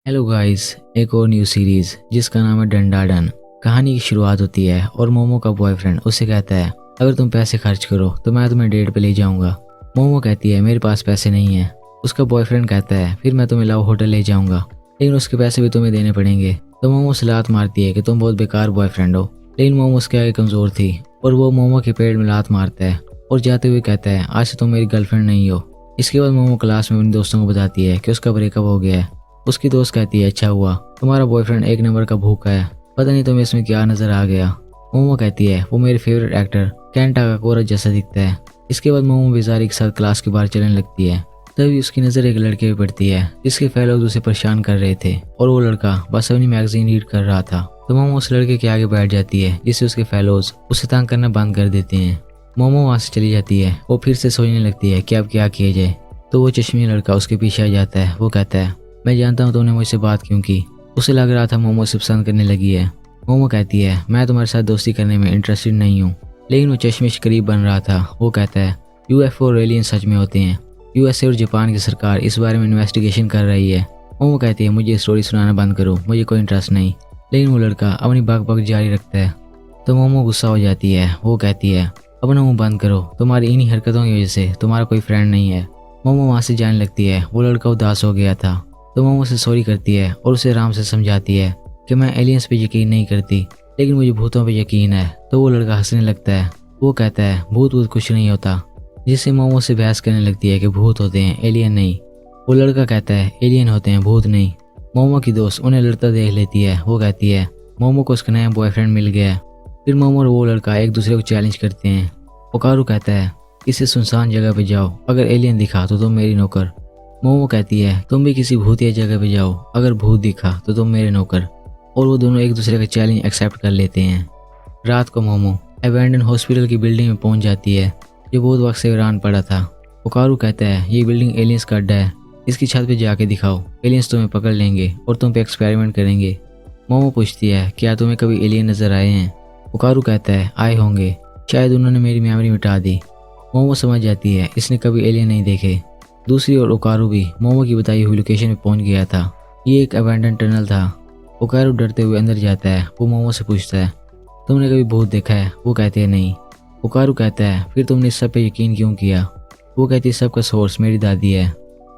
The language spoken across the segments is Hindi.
हेलो गाइस, एक और न्यू सीरीज जिसका नाम है डंडाडन। कहानी की शुरुआत होती है और मोमो का बॉयफ्रेंड उससे कहता है, अगर तुम पैसे खर्च करो तो मैं तुम्हें डेट पे ले जाऊंगा। मोमो कहती है, मेरे पास पैसे नहीं है। उसका बॉयफ्रेंड कहता है, फिर मैं तुम्हें लव होटल ले जाऊंगा, लेकिन उसके पैसे भी तुम्हें देने पड़ेंगे। तो मोमो से लात मारती है कि तुम बहुत बेकार बॉयफ्रेंड हो, लेकिन मोमो उसके आगे कमज़ोर थी और वो मोमो के पेड़ में लात मारता है और जाते हुए कहता है, आज से तुम मेरी गर्लफ्रेंड नहीं हो। इसके बाद मोमो क्लास में अपने दोस्तों को बताती है कि उसका ब्रेकअप हो गया है। उसकी दोस्त कहती है, अच्छा हुआ, तुम्हारा बॉयफ्रेंड एक नंबर का भूखा है, पता नहीं तुम्हें इसमें क्या नजर आ गया। मोमो कहती है, वो मेरे फेवरेट एक्टर केंटा का कोरस जैसा दिखता है। इसके बाद मोमो बेजारी के साथ क्लास के बाहर चलने लगती है। तभी उसकी नज़र एक लड़के पे पड़ती है जिसके फेलो उसे परेशान कर रहे थे और वो लड़का बस अपनी मैगजीन रीड कर रहा था। तो मोमो उस लड़के के आगे बैठ जाती है जिससे उसके फेलोज उसे तंग करना बंद कर देते हैं। मोमो वहाँ से चली जाती है। वो फिर से सोचने लगती है कि अब क्या किया जाए। तो वो चश्मी लड़का उसके पीछे आ जाता है। वो कहता है, मैं जानता हूँ तुमने मुझसे बात क्यों की। उसे लग रहा था मोमो से पसंद करने लगी है। मोमो कहती है, मैं तुम्हारे साथ दोस्ती करने में इंटरेस्टेड नहीं हूँ, लेकिन वो चश्मिश करीब बन रहा था। वो कहता है, यूएफओ और एलियन सच में होते हैं। यूएसए और जापान की सरकार इस बारे में इन्वेस्टिगेशन कर रही है। मोमो कहती है, मुझे स्टोरी सुनाना बंद करो, मुझे कोई इंटरेस्ट नहीं। लेकिन वो लड़का अपनी बक बक जारी रखता है। तो मोमो गुस्सा हो जाती है। वो कहती है, अपना मुँह बंद करो, तुम्हारी इन्हीं हरकतों की वजह से तुम्हारा कोई फ्रेंड नहीं है। मोमो वहाँ से जाने लगती है। वो लड़का उदास हो गया था। तो मोमो से सॉरी करती है और उसे आराम से समझाती है कि मैं एलियंस पे यकीन नहीं करती, लेकिन मुझे भूतों पे यकीन है। तो वो लड़का हंसने लगता है। वो कहता है, भूत कुछ नहीं होता, जिससे मोमो से बहस करने लगती है कि भूत होते हैं, एलियन नहीं। वो लड़का कहता है, एलियन होते हैं, भूत नहीं। मोमो की दोस्त उन्हें लड़ता देख लेती है। वो कहती है, मोमो को उसका नया बॉयफ्रेंड मिल गया। फिर मोमो और वो लड़का एक दूसरे को चैलेंज करते हैं। ओकारू कहता है, किसी सुनसान जगह पे जाओ, अगर एलियन दिखा तो तुम मेरी नौकर। मोमो कहती है, तुम भी किसी भूतिया जगह पे जाओ, अगर भूत दिखा तो तुम मेरे नौकर। और वो दोनों एक दूसरे का चैलेंज एक्सेप्ट कर लेते हैं। रात को मोमो एबैंडन हॉस्पिटल की बिल्डिंग में पहुंच जाती है जो बहुत वक्त से वीरान पड़ा था। ओकारू कहता है, ये बिल्डिंग एलियंस का अड्डा है, इसकी छत पे जाके दिखाओ, एलियंस तुम्हें पकड़ लेंगे और तुम पे एक्सपेरिमेंट करेंगे। मोमो पूछती है, क्या तुम्हें कभी एलियन नजर आए हैं। ओकारू कहता है, आए होंगे, शायद उन्होंने मेरी मेमोरी मिटा दी। मोमो समझ जाती है इसने कभी एलियन नहीं देखे। दूसरी ओर ओकारू भी मोमो की बताई हुई लोकेशन में पहुंच गया था। ये एक अबैंडन टनल था। ओकारू डरते हुए अंदर जाता है। वो मोमो से पूछता है, तुमने कभी भूत देखा है। वो कहते हैं, नहीं। ओकारू कहता है, फिर तुमने इस सब पे यकीन क्यों किया। वो कहती है, सबका सोर्स मेरी दादी है।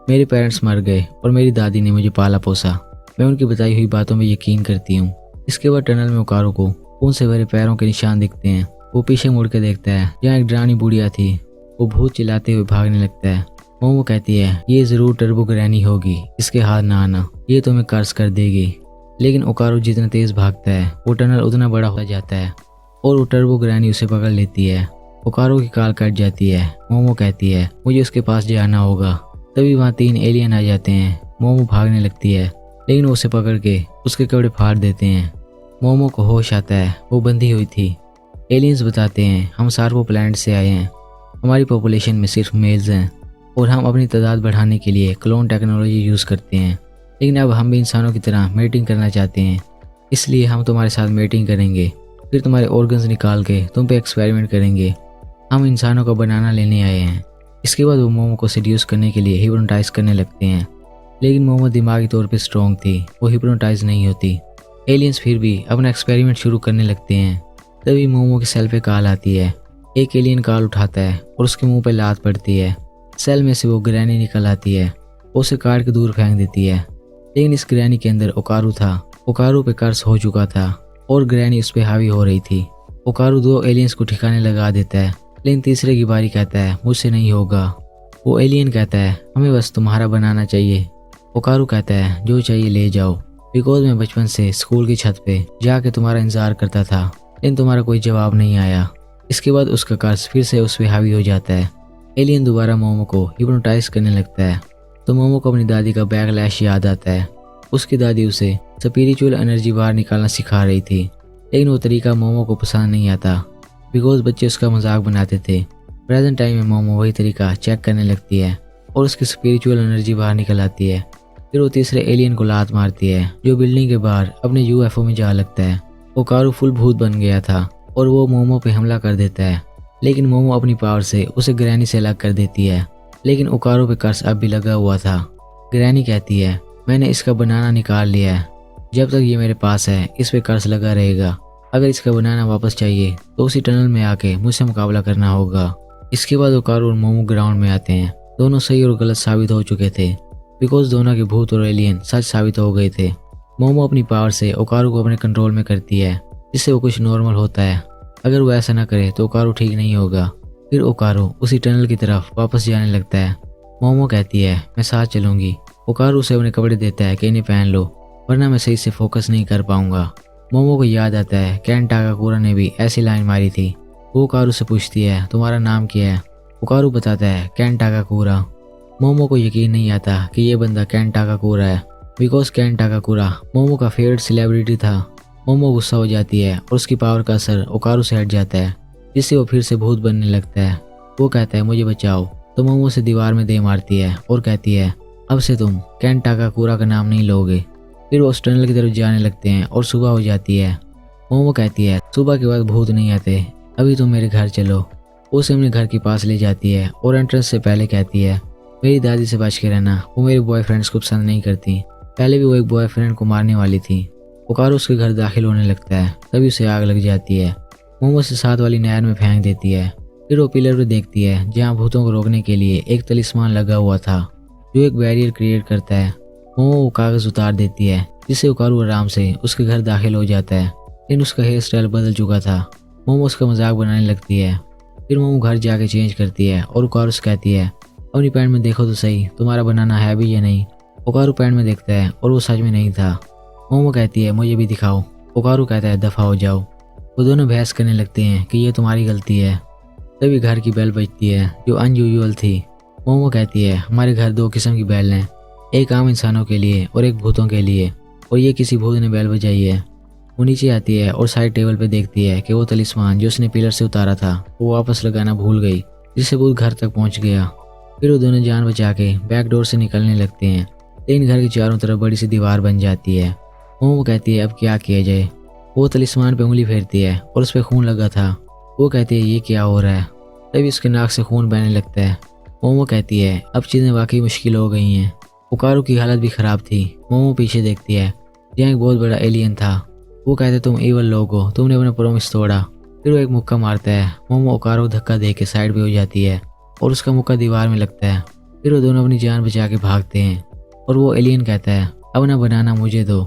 मेरे पेरेंट्स मर गए और मेरी दादी ने मुझे पाला पोसा, मैं उनकी बताई हुई बातों में यकीन करती हूँ। इसके बाद टनल में ओकारू को खून से भरे पैरों के निशान दिखते हैं। वो पीछे मुड़ के देखता है, जहाँ एक डरावनी बुढ़िया थी। वो भूत चिल्लाते हुए भागने लगता है। मोमो कहती है, ये जरूर टर्बो ग्रैनी होगी, इसके हाथ ना आना, ये तुम्हें कर्ज कर देगी। लेकिन ओकारू जितना तेज भागता है वो टनल उतना बड़ा होता जाता है और वो टर्बो ग्रैनी उसे पकड़ लेती है। ओकारू की काल कट जाती है। मोमो कहती है, मुझे उसके पास जाना होगा। तभी वहाँ 3 एलियन आ जाते हैं। मोमो भागने लगती है, लेकिन वो उसे पकड़ के उसके कपड़े फाड़ देते हैं। मोमो को होश आता है, वो बंधी हुई थी। एलियंस बताते हैं, हम सार्को प्लैनेट से आए हैं, हमारी पॉपुलेशन में सिर्फ मेल्स हैं और हम अपनी तादाद बढ़ाने के लिए क्लोन टेक्नोलॉजी यूज़ करते हैं, लेकिन अब हम भी इंसानों की तरह मेटिंग करना चाहते हैं, इसलिए हम तुम्हारे साथ मेटिंग करेंगे, फिर तुम्हारे ऑर्गन्स निकाल के तुम पे एक्सपेरिमेंट करेंगे। हम इंसानों को बनाना लेने आए हैं। इसके बाद वो मोमो को सीड्यूस करने के लिए हिप्नोटाइज करने लगते हैं, लेकिन मोमो दिमागी तौर पर स्ट्रॉन्ग थी, वो हिप्नोटाइज नहीं होती। एलियंस फिर भी अपना एक्सपेरिमेंट शुरू करने लगते हैं। तभी मोमो की सेल पे कॉल आती है। एक एलियन कॉल उठाता है और उसके मुंह पे लात पड़ती है। सेल में से वो ग्रैनी निकल आती है, वो उसे काट के दूर फेंक देती है। लेकिन इस ग्रैनी के अंदर ओकारू था। ओकारू पे कर्ज हो चुका था और ग्रैनी उस पे हावी हो रही थी। ओकारू 2 एलियंस को ठिकाने लगा देता है, लेकिन तीसरे की बारी कहता है, मुझसे नहीं होगा। वो एलियन कहता है, हमें बस तुम्हारा बनाना चाहिए। ओकारू कहता है, जो चाहिए ले जाओ, बिकॉज मैं बचपन से स्कूल की छत पे जाके तुम्हारा इंतजार करता था, लेकिन तुम्हारा कोई जवाब नहीं आया। इसके बाद उसका कर्ज फिर से उस पे हावी हो जाता है। एलियन दोबारा मोमो को हिप्नोटाइज करने लगता है। तो मोमो को अपनी दादी का बैकलैश याद आता है। उसकी दादी उसे स्पिरिचुअल एनर्जी बाहर निकालना सिखा रही थी, लेकिन वो तरीका मोमो को पसंद नहीं आता, बिकॉज बच्चे उसका मजाक बनाते थे। प्रेजेंट टाइम में मोमो वही तरीका चेक करने लगती है और उसकी स्पिरिचुअल एनर्जी बाहर निकल आती है। फिर वो तीसरे एलियन को लात मारती है जो बिल्डिंग के बाहर अपने यूएफओ में जा लगता है। ओकारू फुल भूत बन गया था और वो मोमो पे हमला कर देता है, लेकिन मोमो अपनी पावर से उसे ग्रैनी से अलग कर देती है। लेकिन ओकारू पे कर्ज अब भी लगा हुआ था। ग्रैनी कहती है, मैंने इसका बनाना निकाल लिया है। जब तक ये मेरे पास है इस पे कर्ज लगा रहेगा। अगर इसका बनाना वापस चाहिए तो उसी टनल में आके मुझसे मुकाबला करना होगा। इसके बाद ओकारू और मोमो ग्राउंड में आते हैं। दोनों सही और गलत साबित हो चुके थे बिकॉज दोनों के भूत और एलियन सच साबित हो गए थे। मोमो अपनी पावर से ओकारू को अपने कंट्रोल में करती है जिससे वो कुछ नॉर्मल होता है। अगर वो ऐसा ना करे तो ओकारू ठीक नहीं होगा। फिर ओकारू उसी टनल की तरफ वापस जाने लगता है। मोमो कहती है मैं साथ चलूंगी। ओकारू उसे अपने कपड़े देता है कि इन्हें पहन लो वरना मैं सही से फोकस नहीं कर पाऊंगा। मोमो को याद आता है केन टाकाकुरा ने भी ऐसी लाइन मारी थी। वो ओकारू से पूछती है तुम्हारा नाम क्या है। ओकारू बताता है केन टाकाकुरा। मोमो को यकीन नहीं आता कि ये बंदा केन टाकाकुरा है बिकॉज केन टाकाकुरा मोमो का फेवरेट सेलिब्रिटी था। मोमो गुस्सा हो जाती है और उसकी पावर का असर ओकारू से हट जाता है जिससे वो फिर से भूत बनने लगता है। वो कहता है मुझे बचाओ तो मोमो से दीवार में दे मारती है और कहती है अब से तुम केन टाकाकुरा का नाम नहीं लोगे। फिर वो उस टनल की तरफ जाने लगते हैं और सुबह हो जाती है। मोमो कहती है सुबह के बाद भूत नहीं आते, अभी तुम मेरे घर चलो। वो उसे अपने घर के पास ले जाती है और एंट्रेंस से पहले कहती है मेरी दादी से बच के रहना, वो मेरे बॉयफ्रेंड्स को पसंद नहीं करती। पहले भी वो एक बॉयफ्रेंड को मारने वाली थी। ओकारू उसके घर दाखिल होने लगता है तभी उसे आग लग जाती है। मोमो से साथ वाली नहर में फेंक देती है। फिर वो पिलर पे देखती है जहाँ भूतों को रोकने के लिए एक तलिस्मान लगा हुआ था जो एक बैरियर क्रिएट करता है। मोमो वो कागज उतार देती है जिससे ओकारू आराम से उसके घर दाखिल हो जाता है। लेकिन उसका हेयर स्टाइल बदल चुका था। मोमो उसका मजाक बनाने लगती है। फिर मोमो घर जाके चेंज करती है और ओकारू से कहती है अपनी पैंट में देखो तो सही तुम्हारा बनाना है भी या नहीं। ओकारू पैंट में देखता है और वो सच में नहीं था। मोमो कहती है मुझे भी दिखाओ। ओकारू कहता है दफा हो जाओ। वो दोनों बहस करने लगते हैं कि ये तुम्हारी गलती है। तभी घर की बेल बजती है जो अनयूजुअल थी। मोमो कहती है हमारे घर दो किस्म की बेल हैं, एक आम इंसानों के लिए और एक भूतों के लिए, और ये किसी भूत ने बेल बजाई है। वो नीचे आती है और साइड टेबल पे देखती है कि वो तलिस्मान जो उसने पिलर से उतारा था वो वापस लगाना भूल गई जिससे भूत घर तक पहुंच गया। फिर वो दोनों जान बचा के बैक डोर से निकलने लगते हैं लेकिन घर के चारों तरफ बड़ी सी दीवार बन जाती है। मोमो कहती है अब क्या किया जाए। वो तलिस्मान पे उंगली फेरती है और उस पर खून लगा था। वो कहती है ये क्या हो रहा है। तभी उसके नाक से खून बहने लगता है। मोमो कहती है अब चीज़ें वाकई मुश्किल हो गई हैं। ओकारू की हालत भी ख़राब थी। मोमो पीछे देखती है जहाँ एक बहुत बड़ा एलियन था। वो कहते तुम इवल लोग हो, तुमने अपना प्रॉमिस तोड़ा। फिर वो एक मुक्का मारता है। मोमो ओकारू धक्का दे के साइड पे हो जाती है और उसका मुक्का दीवार में लगता है। फिर वो दोनों अपनी जान बचा के भागते हैं और वो एलियन कहता है अब ना बनाना मुझे दो।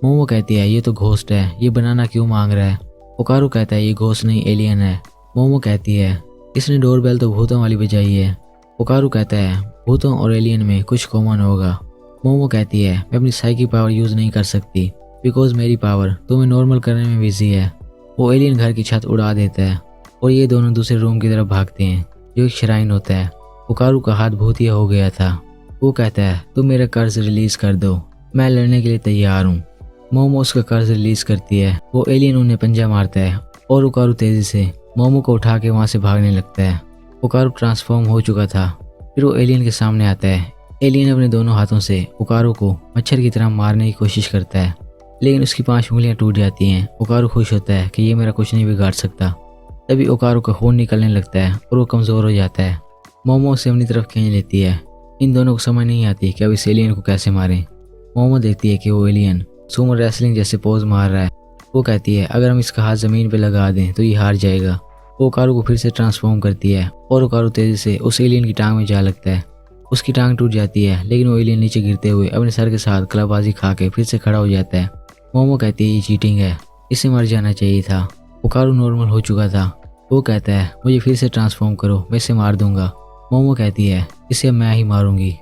मोमो कहती है ये तो घोस्ट है, ये बनाना क्यों मांग रहा है। ओकारू कहता है ये घोस्ट नहीं एलियन है। मोमो कहती है इसने डोरबेल तो भूतों वाली बजाई है। ओकारू कहता है भूतों और एलियन में कुछ कॉमन होगा। मोमो कहती है मैं अपनी साइकी पावर यूज़ नहीं कर सकती बिकॉज मेरी पावर तुम्हें नॉर्मल करने में बिजी है। वो एलियन घर की छत उड़ा देता है और ये दोनों दूसरे रूम की तरफ भागते हैं जो एक श्राइन होता है। ओकारू का हाथ भूतिया हो गया था। वो कहता है तुम मेरा कर्ज रिलीज कर दो, मैं लड़ने के लिए तैयार हूँ। मोमो उसका कर्ज रिलीज करती है। वो एलियन उन्हें पंजा मारता है और ओकारू तेजी से मोमो को उठा के वहाँ से भागने लगता है। ओकारू ट्रांसफॉर्म हो चुका था। फिर वो एलियन के सामने आता है। एलियन अपने दोनों हाथों से ओकारू को मच्छर की तरह मारने की कोशिश करता है लेकिन उसकी 5 उंगलियां टूट जाती हैं। ओकारू खुश होता है कि ये मेरा कुछ नहीं बिगाड़ सकता। तभी ओकारू का खून निकलने लगता है और वो कमज़ोर हो जाता है। मोमो उसे अपनी तरफ खींच लेती है। इन दोनों को समझ नहीं आती कि अब इस एलियन को कैसे मारें। मोमो देखती है कि वो एलियन सुमो रेसलिंग जैसे पोज मार रहा है। वो कहती है अगर हम इसका हाथ ज़मीन पर लगा दें तो ये हार जाएगा। वो ओकारू को फिर से ट्रांसफॉर्म करती है और ओकारू तेज़ी से उस एलियन की टांग में जा लगता है। उसकी टांग टूट जाती है लेकिन वो एलियन नीचे गिरते हुए अपने सर के साथ कलाबाजी खा के फिर से खड़ा हो जाता है। मोमो कहती है ये चीटिंग है, इसे मर जाना चाहिए था। ओकारू नॉर्मल हो चुका था। वो कहता है मुझे फिर से ट्रांसफॉर्म करो, मैं इसे मार दूंगा। मोमो कहती है इसे मैं ही मारूंगी।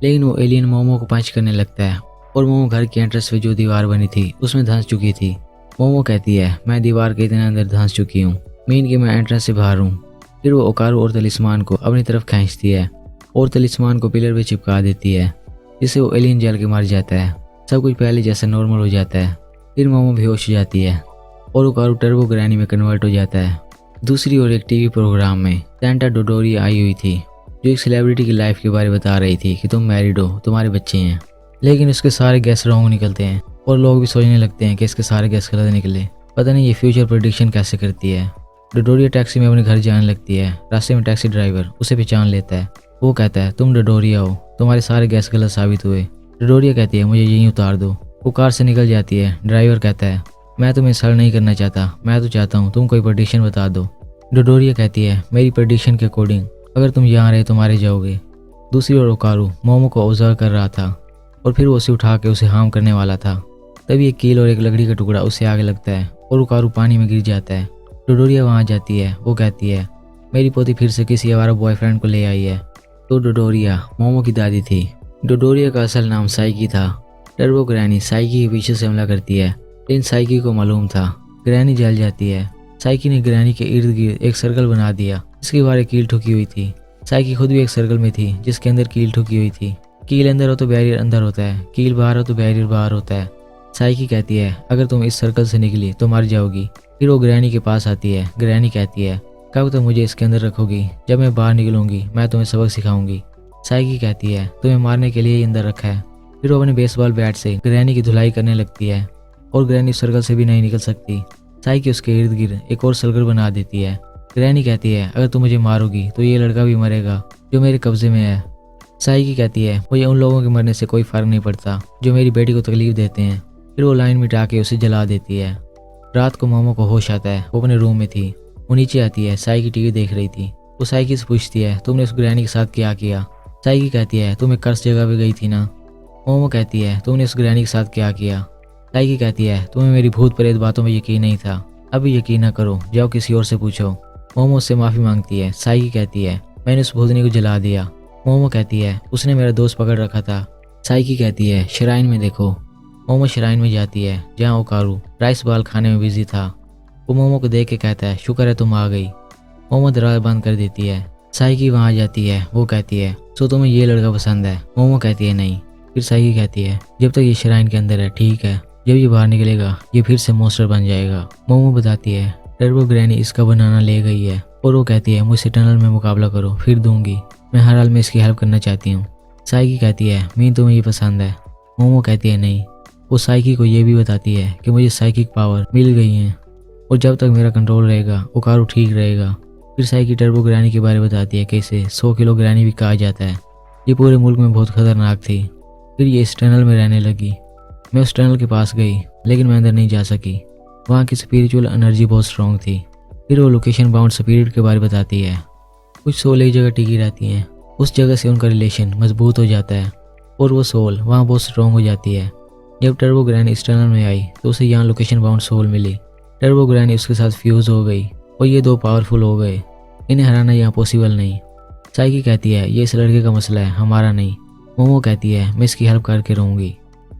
लेकिन वो एलियन मोमो को पंच करने लगता है और मोमो घर के एंट्रेंस पे जो दीवार बनी थी उसमें धंस चुकी थी। मोमो कहती है मैं दीवार के इतने अंदर धंस चुकी हूँ, मीन कि मैं एंट्रेंस से बाहर हूँ। फिर वो ओकारू और तलिस्मान को अपनी तरफ खींचती है और तलिस्मान को पिलर पे चिपका देती है जिससे वो एलियन जल के मर जाता है। सब कुछ पहले जैसा नॉर्मल हो जाता है। फिर मोमो बेहोश हो जाती है और ओकारू टर्बो ग्रैनी में कन्वर्ट हो जाता है। दूसरी ओर एक टीवी प्रोग्राम में सेंटा डोडोरी आई हुई थी जो एक सेलिब्रिटी की लाइफ के बारे में बता रही थी कि तुम मैरिड हो, तुम्हारे बच्चे हैं। लेकिन उसके सारे गैस रॉन्ग निकलते हैं और लोग भी सोचने लगते हैं कि इसके सारे गैस गलत निकले। पता नहीं ये फ्यूचर प्रेडिक्शन कैसे करती है। डोडोरिया टैक्सी में अपने घर जाने लगती है। रास्ते में टैक्सी ड्राइवर उसे पहचान लेता है। वो कहता है तुम डोडोरिया हो, तुम्हारे सारे गैस गलत साबित हुए। डोडोरिया कहती है मुझे यहीं उतार दो। वो कार से निकल जाती है। ड्राइवर कहता है मैं तुम्हें सर नहीं करना चाहता, मैं तो चाहता हूँ तुम कोई प्रेडिक्शन बता दो। डोडोरिया कहती है मेरी प्रेडिक्शन के अकॉर्डिंग अगर तुम यहाँ रहे तो मारे जाओगे। दूसरी ओर ओकारू मोमो को ऑब्जर्व कर रहा था और फिर वो उसे उठा के उसे हार्म करने वाला था। तभी एक कील और एक लकड़ी का टुकड़ा उससे आगे लगता है और ओकारू पानी में गिर जाता है। डोडोरिया वहाँ जाती है। वो कहती है मेरी पोती फिर से किसी आवारा बॉयफ्रेंड को ले आई है। तो डोडोरिया मोमो की दादी थी। डोडोरिया का असल नाम साइकी था। टर्बो ग्रैनी साइकी के पीछे से हमला करती है, लेकिन साइकी को मालूम था। ग्रैनी जल जाती है। साइकी ने ग्रैनी के इर्द गिर्द एक सर्कल बना दिया जिसके बाहर एक कील ठुकी हुई थी। साइकी खुद भी एक सर्कल में थी जिसके अंदर कील ठुकी हुई थी। कील अंदर हो तो बैरियर अंदर होता है, कील बाहर हो तो बैरियर बाहर होता है। साइकी कहती है अगर तुम इस सर्कल से निकली तो मर जाओगी। फिर वो ग्रैनी के पास आती है। ग्रैनी कहती है कब तक मुझे इसके अंदर रखोगी, जब मैं बाहर निकलूंगी मैं तुम्हें सबक सिखाऊंगी। साइकी कहती है तुम्हें मारने के लिए ही अंदर रखा है। फिर वो अपने बेसबॉल बैट से ग्रैनी की धुलाई करने लगती है और ग्रैनी सर्कल से भी नहीं निकल सकती। साइकी उसके इर्द गिर्द एक और सर्कल बना देती है। ग्रैनी कहती है अगर तुम मुझे मारोगी तो ये लड़का भी मरेगा जो मेरे कब्जे में है। साइकी कहती है मुझे उन लोगों के मरने से कोई फर्क नहीं पड़ता जो मेरी बेटी को तकलीफ देते हैं। फिर वो लाइन मिटा के उसे जला देती है। रात को मोमो को होश आता है। वो अपने रूम में थी। वो नीचे आती है। साइकी टीवी देख रही थी। वो साइकी से पूछती है तुमने उस ग्रैनी के साथ क्या किया। साइकी कहती है तुम एक कर्स जगह पे गई थी ना। मोमो कहती है तुमने उस ग्रैनी के साथ क्या किया। साइकी कहती है तुम्हें मेरी भूत प्रेत बातों में यकीन नहीं था, अभी यकीन न करो, जाओ किसी और से पूछो। मोमो उससे माफ़ी मांगती है। साइकी कहती है मैंने उस भूतनी को जला दिया। मोमो कहती है उसने मेरा दोस्त पकड़ रखा था। साइकी कहती है श्राइन में देखो। मोमो श्राइन में जाती है जहाँ ओकारू राइस बॉल खाने में बिजी था। वो मोमो को देख के कहता है शुक्र है तुम आ गई। मोमो दरवाजा बंद कर देती है। साइकी वहाँ जाती है। वो कहती है सो तुम्हें ये लड़का पसंद है। मोमो कहती है नहीं। फिर साइकी कहती है जब तक ये श्राइन के अंदर है ठीक है, जब ये बाहर निकलेगा ये फिर से मॉन्स्टर बन जाएगा। मोमो बताती है टर्बो ग्रैनी इसका बनाना ले गई है और वो कहती है मुझसे टनल में मुकाबला करो फिर दूंगी, मैं हर हाल में इसकी हेल्प करना चाहती हूँ। साइकी कहती है मीन तुम्हें ये पसंद है। मोमो कहती है नहीं। वो साइकी को ये भी बताती है कि मुझे साइकिक पावर मिल गई है और जब तक मेरा कंट्रोल रहेगा ओकारू ठीक रहेगा। फिर साइकी टर्बो ग्रैनी के बारे में बताती है कि इसे 100 किलो ग्रैनी भी कहा जाता है। ये पूरे मुल्क में बहुत खतरनाक थी। फिर ये इस टनल में रहने लगी। मैं उस टनल के पास गई लेकिन मैं अंदर नहीं जा सकी। वहाँ की स्पिरिचुअल एनर्जी बहुत स्ट्रॉन्ग थी। फिर वो लोकेशन बाउंड स्पिरिट के बारे में बताती है। कुछ सोल एक जगह टिकी रहती हैं, उस जगह से उनका रिलेशन मजबूत हो जाता है और वो सोल वहाँ बहुत स्ट्रॉन्ग हो जाती है। जब टर्बो ग्रैनी इस टनल में आई तो उसे यहाँ लोकेशन बाउंड सोल मिली। टर्बो ग्रैनी उसके साथ फ्यूज हो गई और ये दो पावरफुल हो गए। इन्हें हराना यहाँ पॉसिबल नहीं। साइकी कहती है ये इस लड़के का मसला है, हमारा नहीं। मोमो कहती है मैं इसकी हेल्प करके रहूँगी।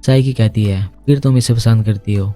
साइकी कहती है फिर तुम इसे पसंद करती हो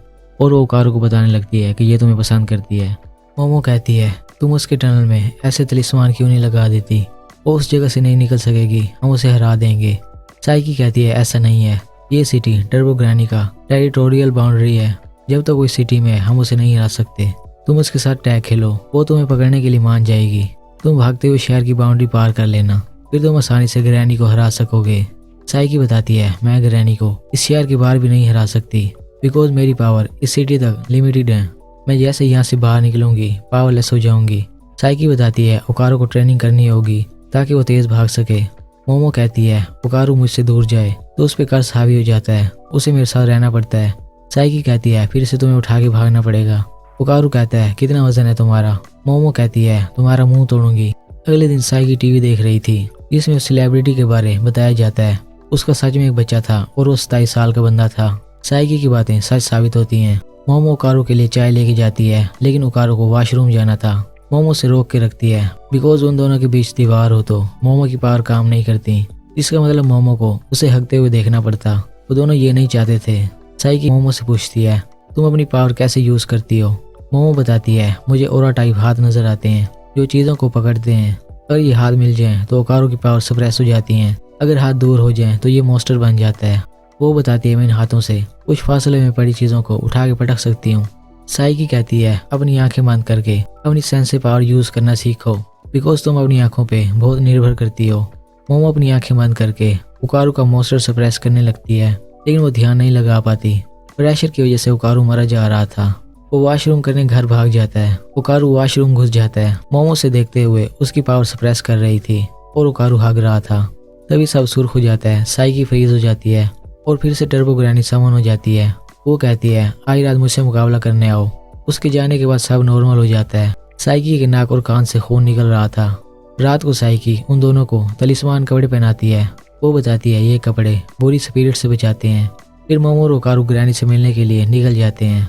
और वो ओकारू को बताने लगती है कि ये तुम्हें पसंद करती है। मोमो कहती है तुम उसके टनल में ऐसे तलिस्मान क्यों नहीं लगा देती, वो उस जगह से नहीं निकल सकेगी, हम उसे हरा देंगे। साइकी कहती है ऐसा नहीं है, ये सिटी टर्बो ग्रैनी का टेरिटोरियल बाउंड्री है, जब तक कोई सिटी में है हम उसे नहीं हरा सकते। तुम उसके साथ टैग खेलो, वो तुम्हें पकड़ने के लिए मान जाएगी। तुम भागते हुए शहर की बाउंड्री पार कर लेना, फिर तुम आसानी से ग्रैनी को हरा सकोगे। साइकी बताती है मैं ग्रैनी को इस शहर के बाहर भी नहीं हरा सकती बिकॉज मेरी पावर इस सिटी तक लिमिटेड है। मैं जैसे यहाँ से बाहर निकलूंगी पावरलेस हो जाऊंगी। साइकी बताती है ओकारू को ट्रेनिंग करनी होगी ताकि वो तेज भाग सके। मोमो कहती है ओकारू मुझसे दूर जाए तो उस पर कर्ज हावी हो जाता है, उसे मेरे साथ रहना पड़ता है। साइकी कहती है फिर से तुम्हें उठा के भागना पड़ेगा। ओकारू कहता है कितना वजन है तुम्हारा। मोमो कहती है तुम्हारा मुंह तोड़ूंगी। अगले दिन साइकी टीवी देख रही थी जिसमें उस सेलिब्रिटी के बारे बताया जाता है। उसका सच में एक बच्चा था और वो 27 साल का बंदा था। साइकी की बातें सच साबित होती हैं। मोमो ओकारू के लिए चाय लेके जाती है लेकिन ओकारू को वॉशरूम जाना था। मोमो से रोक के रखती है बिकॉज उन दोनों के बीच दीवार हो तो मोमो की पावर काम नहीं करती। इसका मतलब मोमो को उसे हकते हुए देखना पड़ता। वो दोनों ये नहीं चाहते थे। साइकी मोमो से पूछती है तुम अपनी पावर कैसे यूज करती हो। मोमो बताती है मुझे ओरा टाइप हाथ नजर आते हैं जो चीज़ों को पकड़ते हैं। अगर ये हाथ मिल जाएं तो ओकारू की पावर सप्रेस हो जाती हैं, अगर हाथ दूर हो जाएं तो ये मॉन्स्टर बन जाता है। वो बताती है मैं इन हाथों से कुछ फासले में पड़ी चीज़ों को उठा के पटक सकती हूँ। साइकी कहती है अपनी आंखें बंद करके अपनी सेंसिटिव पावर यूज करना सीखो बिकॉज तुम अपनी आंखों पे बहुत निर्भर करती हो। मोमो अपनी आंखें बंद करके ओकारू का मॉन्स्टर सप्रेस करने लगती है लेकिन वो ध्यान नहीं लगा पाती। प्रेशर की वजह से ओकारू मरा जा रहा था। वो वॉशरूम करने घर भाग जाता है। ओकारू वॉशरूम घुस जाता है। मोमो से देखते हुए उसकी पावर सप्रेस कर रही थी और ओकारू भाग रहा था। तभी सब सुर्ख हो जाता है। साइकी फ्रीज हो जाती है। और फिर से टर्बो ग्रैनी समन हो जाती है। वो कहती है आई रात मुझसे मुकाबला करने आओ। उसके जाने के बाद सब नॉर्मल हो जाता है। साइकी के नाक और कान से खून निकल रहा था। रात को साइकी उन दोनों को तलिस्मान कपड़े पहनाती है। वो बताती है ये कपड़े बुरी स्पिरिट से बचाते हैं। फिर मोमो और ओकारू ग्रैनी से मिलने के लिए निकल जाते हैं।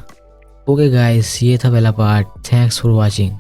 ओके गाइस, ये था पहला पार्ट। Thanks for watching.